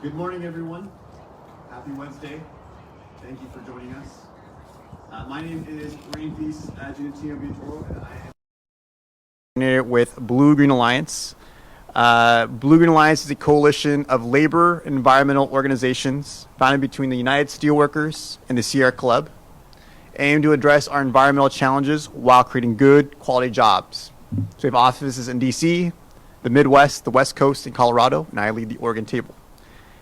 Good morning, everyone. Happy Wednesday. Thank you for joining us. My name is Greenpeace Gianluca Viatoro, and I am with Blue Green Alliance. Blue Green Alliance is a coalition of labor and environmental organizations founded between the United Steelworkers and the Sierra Club, aimed to address our environmental challenges while creating good quality jobs. So we have offices in DC, the Midwest, the West Coast, and Colorado, and I lead the Oregon table.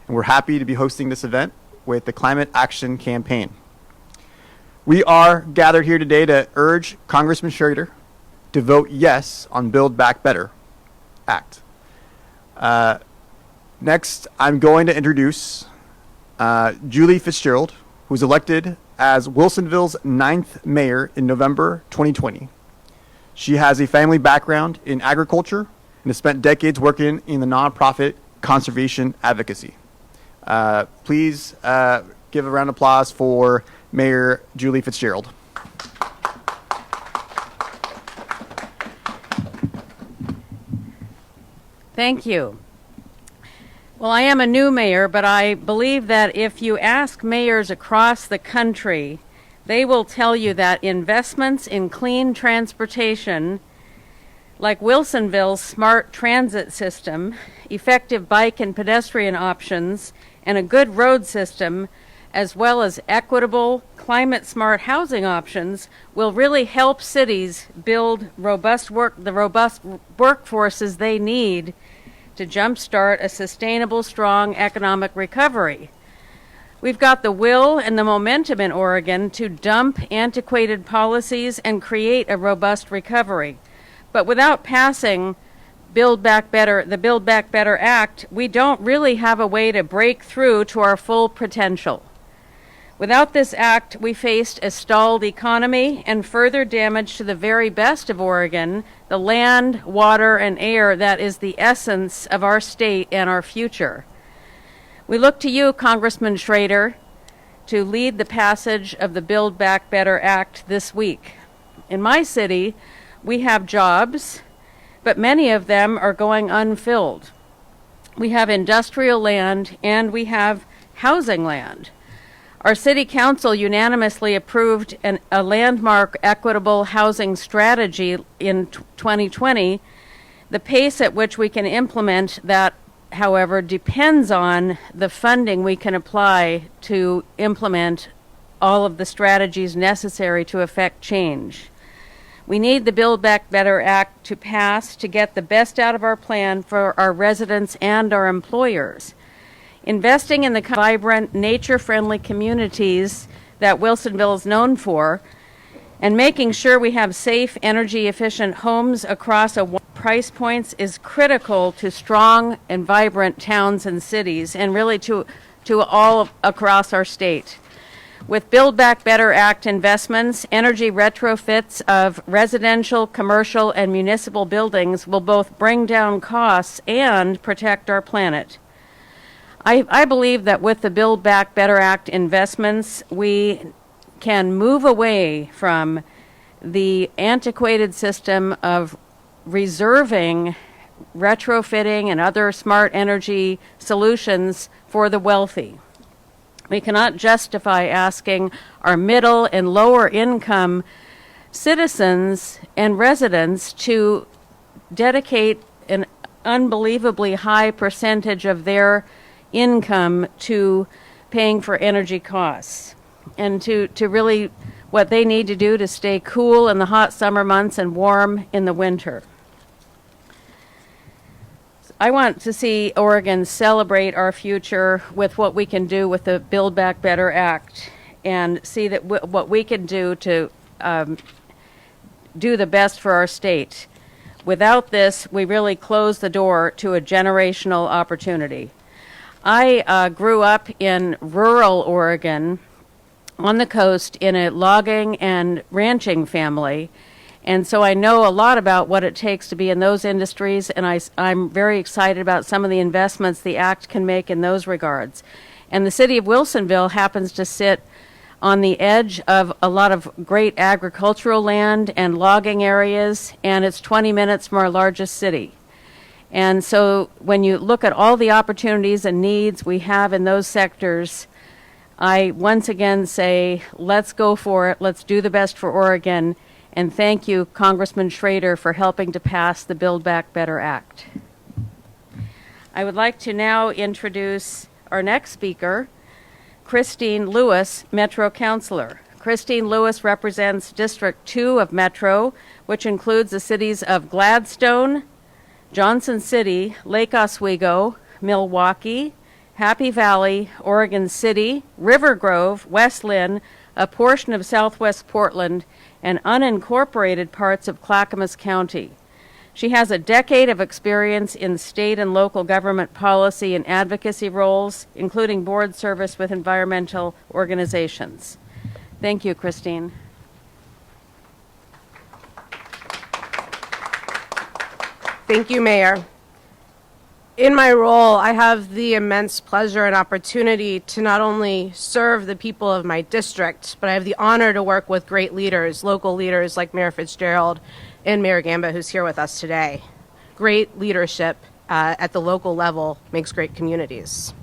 And we're happy to be hosting this event with the Climate Action Campaign. We are gathered here today to urge Congressman Schrader to vote yes on Build Back Better Act. Next, I'm going to introduce Julie Fitzgerald, who was elected as Wilsonville's 9th mayor in November 2020. She has a family background in agriculture and has spent decades working in the nonprofit conservation advocacy. Please give a round of applause for Mayor Julie Fitzgerald. Thank you. Well, I am a new mayor, but I believe that if you ask mayors across the country, they will tell you that investments in clean transportation, like Wilsonville's smart transit system, effective bike and pedestrian options, and a good road system, as well as equitable, climate-smart housing options, will really help cities build the robust workforces they need to jumpstart a sustainable, strong economic recovery. We've got the will and the momentum in Oregon to dump antiquated policies and create a robust recovery. But without passing the Build Back Better Act, we don't really have a way to break through to our full potential. Without this act, we faced a stalled economy and further damage to the very best of Oregon, the land, water, and air that is the essence of our state and our future. We look to you, Congressman Schrader, to lead the passage of the Build Back Better Act this week. In my city, we have jobs, but many of them are going unfilled. We have industrial land and we have housing land. Our city council unanimously approved a landmark equitable housing strategy in 2020. The pace at which we can implement that, however, depends on the funding we can apply to implement all of the strategies necessary to effect change. We need the Build Back Better Act to pass to get the best out of our plan for our residents and our employers. Investing in the vibrant, nature-friendly communities that Wilsonville is known for, and making sure we have safe, energy-efficient homes across a wide price points is critical to strong and vibrant towns and cities, and really to all across our state. With Build Back Better Act investments, energy retrofits of residential, commercial, and municipal buildings will both bring down costs and protect our planet. I believe that with the Build Back Better Act investments, we can move away from the antiquated system of reserving retrofitting and other smart energy solutions for the wealthy. We cannot justify asking our middle and lower income citizens and residents to dedicate an unbelievably high percentage of their income to paying for energy costs, and to really what they need to do to stay cool in the hot summer months and warm in the winter. I want to see Oregon celebrate our future with what we can do with the Build Back Better Act, and see that what we can do to do the best for our state. Without this, we really close the door to a generational opportunity. I grew up in rural Oregon on the coast in a logging and ranching family, and so I know a lot about what it takes to be in those industries, and I'm very excited about some of the investments the Act can make in those regards. And the city of Wilsonville happens to sit on the edge of a lot of great agricultural land and logging areas, and it's 20 minutes from our largest city. And so when you look at all the opportunities and needs we have in those sectors, I once again say, let's go for it. Let's do the best for Oregon. And thank you, Congressman Schrader, for helping to pass the Build Back Better Act. I would like to now introduce our next speaker, Christine Lewis, Metro Councilor. Christine Lewis represents District 2 of Metro, which includes the cities of Gladstone, Johnson City, Lake Oswego, Milwaukee, Happy Valley, Oregon City, River Grove, West Lynn, a portion of southwest Portland, and unincorporated parts of Clackamas County. She has a decade of experience in state and local government policy and advocacy roles, including board service with environmental organizations. Thank you, Christine. Thank you, Mayor. In my role, I have the immense pleasure and opportunity to not only serve the people of my district, but I have the honor to work with great leaders, local leaders like Mayor Fitzgerald and Mayor Gamba, who's here with us today. Great leadership at the local level makes great communities.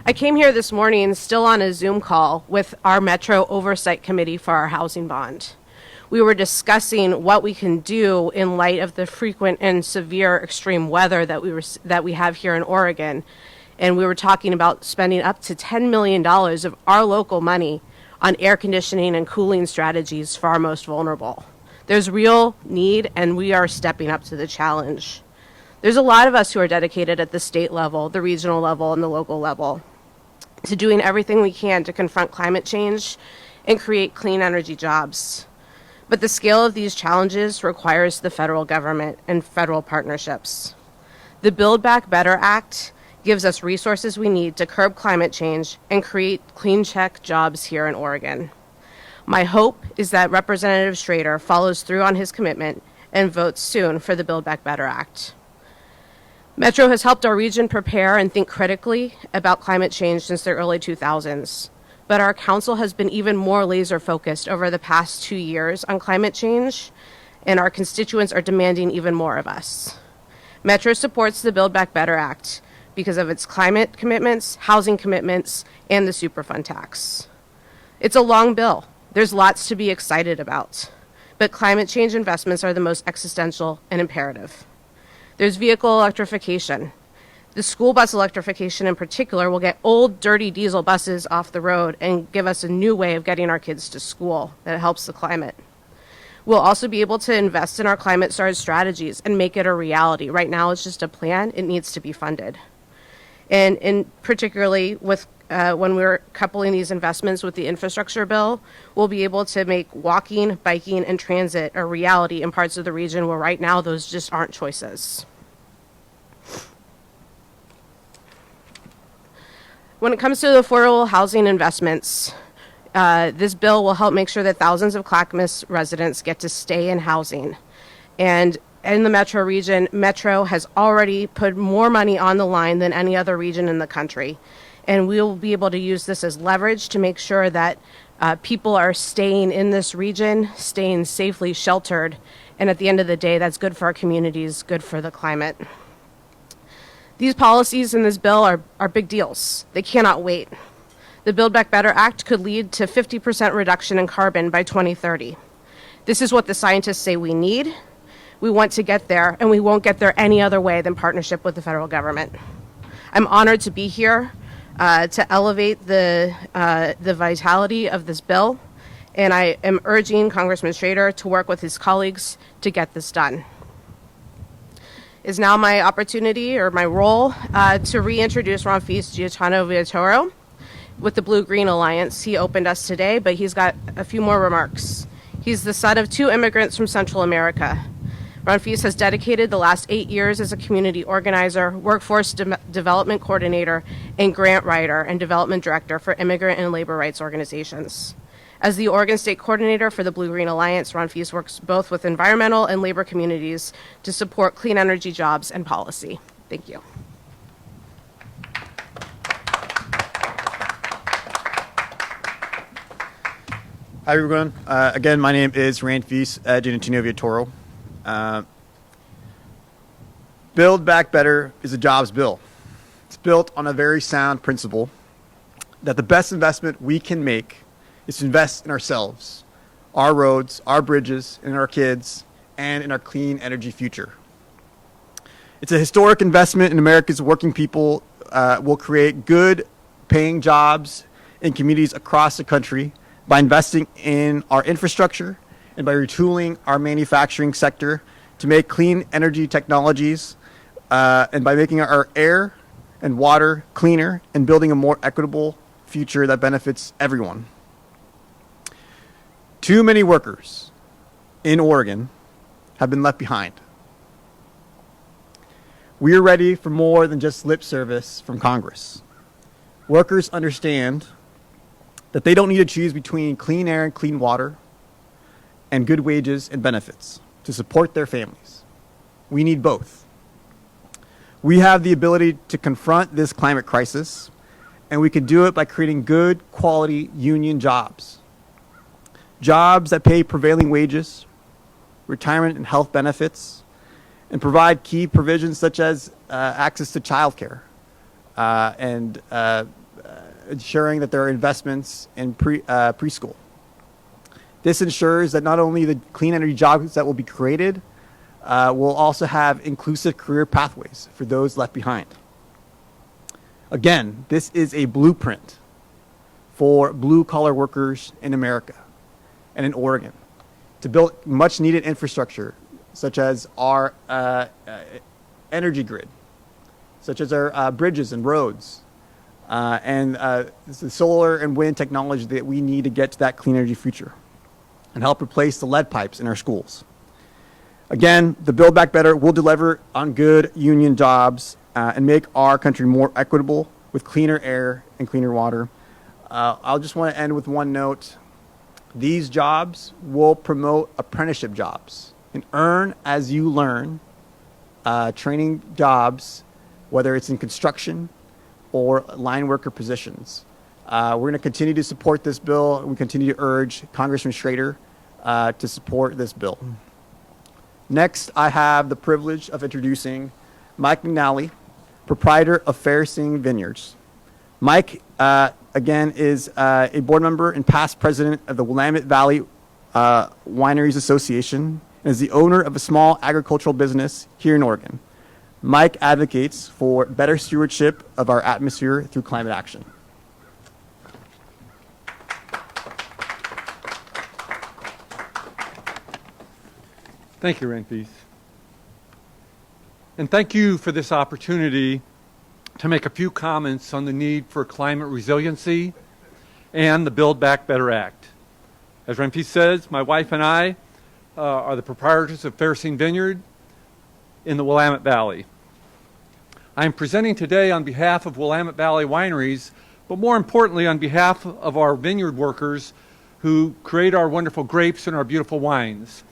I came here this morning still on a Zoom call with our Metro Oversight Committee for our housing bond. We were discussing what we can do in light of the frequent and severe extreme weather that we have here in Oregon. And we were talking about spending up to $10 million of our local money on air conditioning and cooling strategies for our most vulnerable. There's real need, and we are stepping up to the challenge. There's a lot of us who are dedicated at the state level, the regional level, and the local level to doing everything we can to confront climate change and create clean energy jobs. But the scale of these challenges requires the federal government and federal partnerships. The Build Back Better Act gives us resources we need to curb climate change and create clean tech jobs here in Oregon. My hope is that Representative Schrader follows through on his commitment and votes soon for the Build Back Better Act. Metro has helped our region prepare and think critically about climate change since the early 2000s. But our council has been even more laser focused over the past 2 years on climate change, and our constituents are demanding even more of us. Metro supports the Build Back Better Act because of its climate commitments, housing commitments, and the Superfund tax. It's a long bill. There's lots to be excited about, but climate change investments are the most existential and imperative. There's vehicle electrification. The school bus electrification in particular will get old, dirty diesel buses off the road and give us a new way of getting our kids to school that helps the climate. We'll also be able to invest in our climate STARS strategies and make it a reality. Right now it's just a plan. It needs to be funded. And particularly with when we're coupling these investments with the infrastructure bill, we'll be able to make walking, biking, and transit a reality in parts of the region where right now those just aren't choices. When it comes to the affordable housing investments, this bill will help make sure that thousands of Clackamas residents get to stay in housing. And in the Metro region, Metro has already put more money on the line than any other region in the country. And we'll be able to use this as leverage to make sure that people are staying in this region, staying safely sheltered. And at the end of the day, that's good for our communities, good for the climate. These policies in this bill are big deals. They cannot wait. The Build Back Better Act could lead to 50% reduction in carbon by 2030. This is what the scientists say we need. We want to get there, and we won't get there any other way than partnership with the federal government. I'm honored to be here to elevate the vitality of this bill, and I am urging Congressman Schrader to work with his colleagues to get this done. Is now my opportunity or my role to reintroduce Ramfis Giatano-Villatoro with the Blue-Green Alliance. He opened us today, but he's got a few more remarks. He's the son of 2 immigrants from Central America. Ramfis has dedicated the last 8 years as a community organizer, workforce development coordinator, and grant writer and development director for immigrant and labor rights organizations. As the Oregon State Coordinator for the Blue-Green Alliance, Ramfis works both with environmental and labor communities to support clean energy jobs and policy. Thank you. Hi, everyone. Again, my name is Ramfis Giatano-Villatoro. Build Back Better is a jobs bill. It's built on a very sound principle that the best investment we can make is to invest in ourselves, our roads, our bridges, in our kids, and in our clean energy future. It's a historic investment in America's working people. Will create good paying jobs in communities across the country by investing in our infrastructure and by retooling our manufacturing sector to make clean energy technologies and by making our air and water cleaner and building a more equitable future that benefits everyone. Too many workers in Oregon have been left behind. We are ready for more than just lip service from Congress. Workers understand that they don't need to choose between clean air and clean water and good wages and benefits to support their families. We need both. We have the ability to confront this climate crisis, and we can do it by creating good quality union jobs. Jobs that pay prevailing wages, retirement and health benefits, and provide key provisions such as access to childcare and ensuring that there are investments in preschool. This ensures that not only the clean energy jobs that will be created will also have inclusive career pathways for those left behind. Again, this is a blueprint for blue-collar workers in America and in Oregon to build much-needed infrastructure such as our energy grid, such as our bridges and roads, and the solar and wind technology that we need to get to that clean energy future and help replace the lead pipes in our schools. Again, the Build Back Better will deliver on good union jobs and make our country more equitable with cleaner air and cleaner water. I'll just want to end with one note. These jobs will promote apprenticeship jobs and earn as you learn training jobs, whether it's in construction or line worker positions. We're going to continue to support this bill. We continue to urge Congressman Schrader to support this bill. Next, I have the privilege of introducing Mike McNally, proprietor of Fair-Sing Vineyards. Mike, again, is a board member and past president of the Willamette Valley Wineries Association and is the owner of a small agricultural business here in Oregon. Mike advocates for better stewardship of our atmosphere through climate action. Thank you, Renfees. And thank you for this opportunity to make a few comments on the need for climate resiliency and the Build Back Better Act. As Renfees says, my wife and I are the proprietors of Fair-Sing Vineyard in the Willamette Valley. I am presenting today on behalf of Willamette Valley Wineries, but more importantly on behalf of our vineyard workers who create our wonderful grapes and our beautiful wines,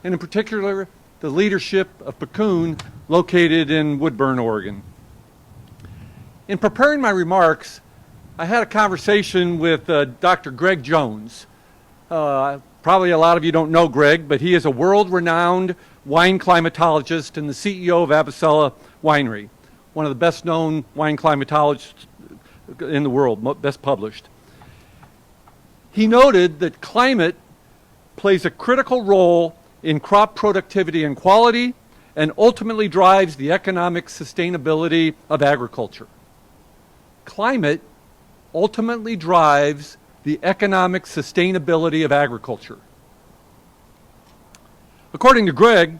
and in particular the leadership of Piccoon located in Woodburn, Oregon. In preparing my remarks, I had a conversation with Dr. Greg Jones. Probably a lot of you don't know Greg, but he is a world-renowned wine climatologist and the CEO of Avicella Winery, one of the best-known wine climatologists in the world, best published. He noted that climate plays a critical role in crop productivity and quality and ultimately drives the economic sustainability of agriculture. Climate ultimately drives the economic sustainability of agriculture. According to Greg,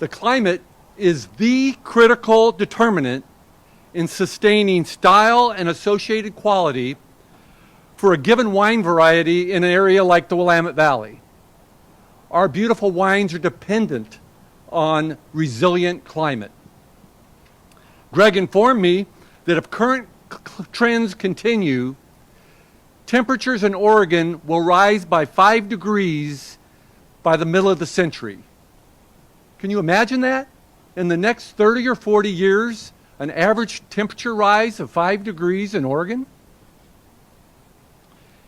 the climate is the critical determinant in sustaining style and associated quality for a given wine variety in an area like the Willamette Valley. Our beautiful wines are dependent on resilient climate. Greg informed me that if current trends continue, temperatures in Oregon will rise by 5 degrees by the middle of the century. Can you imagine that? In the next 30 or 40 years, an average temperature rise of 5 degrees in Oregon?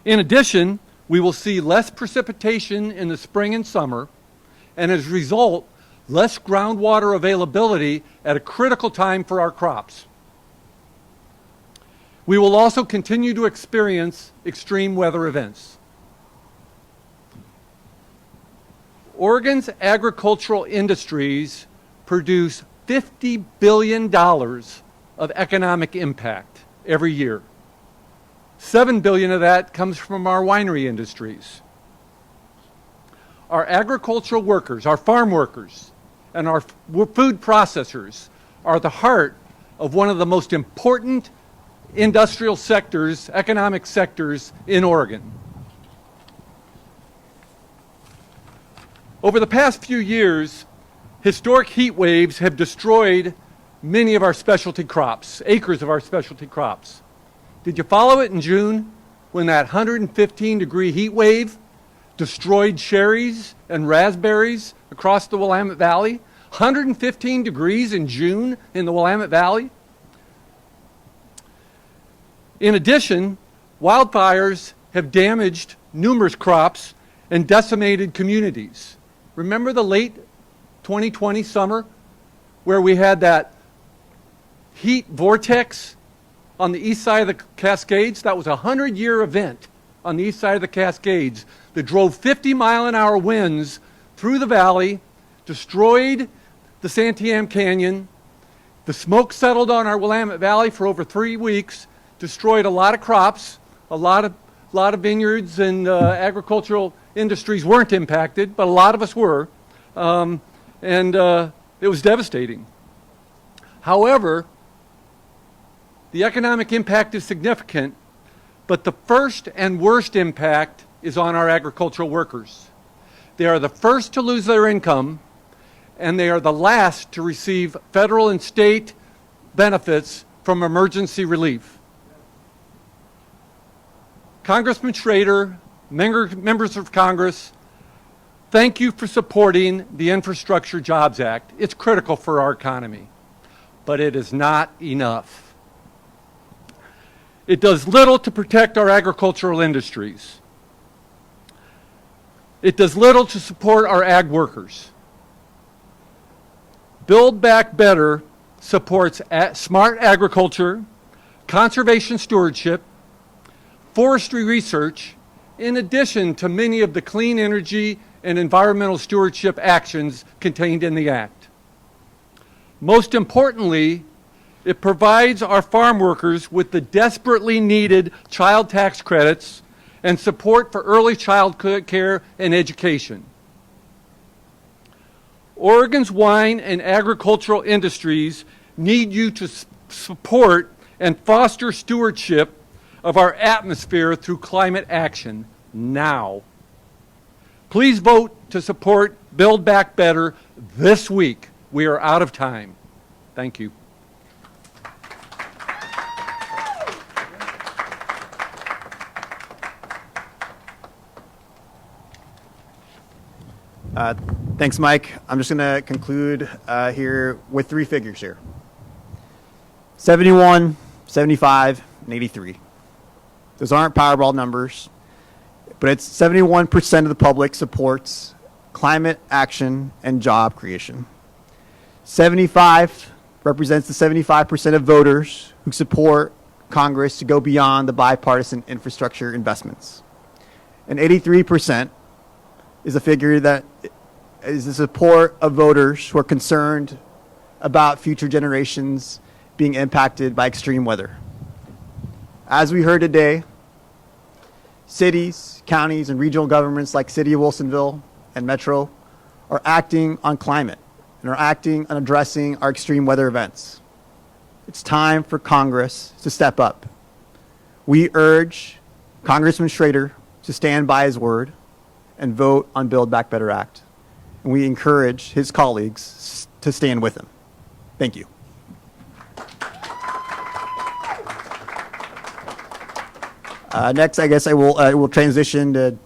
In addition, we will see less precipitation in the spring and summer, and as a result, less groundwater availability at a critical time for our crops. We will also continue to experience extreme weather events. Oregon's agricultural industries produce $50 billion of economic impact every year. $7 billion of that comes from our winery industries. Our agricultural workers, our farm workers, and our food processors are the heart of one of the most important industrial sectors, economic sectors in Oregon. Over the past few years, historic heat waves have destroyed many of our specialty crops, acres of our specialty crops. Did you follow it in June when that 115-degree heat wave destroyed cherries and raspberries across the Willamette Valley? 115 degrees in June in the Willamette Valley? In addition, wildfires have damaged numerous crops and decimated communities. Remember the late 2020 summer where we had that heat vortex on the east side of the Cascades? That was a 100-year event on the east side of the Cascades that drove 50-mile-an-hour winds through the valley, destroyed the Santiam Canyon. The smoke settled on our Willamette Valley for over 3 weeks, destroyed a lot of crops, a lot of vineyards and agricultural industries weren't impacted, but a lot of us were, and it was devastating. However, the economic impact is significant, but the first and worst impact is on our agricultural workers. They are the first to lose their income, and they are the last to receive federal and state benefits from emergency relief. Congressman Schrader, members of Congress, thank you for supporting the Infrastructure Jobs Act. It's critical for our economy, but it is not enough. It does little to protect our agricultural industries. It does little to support our ag workers. Build Back Better supports smart agriculture, conservation stewardship, forestry research, in addition to many of the clean energy and environmental stewardship actions contained in the Act. Most importantly, it provides our farm workers with the desperately needed child tax credits and support for early child care and education. Oregon's wine and agricultural industries need you to support and foster stewardship of our atmosphere through climate action now. Please vote to support Build Back Better this week. We are out of time. Thank you. Thanks, Mike. I'm just going to conclude here with 3 figures here. 71, 75, and 83. Those aren't Powerball numbers, but it's 71% of the public supports climate action and job creation. 75 represents the 75% of voters who support Congress to go beyond the bipartisan infrastructure investments. And 83% is a figure that is the support of voters who are concerned about future generations being impacted by extreme weather. As we heard today, cities, counties, and regional governments like City of Wilsonville and Metro are acting on climate and are acting on addressing our extreme weather events. It's time for Congress to step up. We urge Congressman Schrader to stand by his word and vote on Build Back Better Act. And we encourage his colleagues to stand with him. Thank you. Next, I guess I will transition to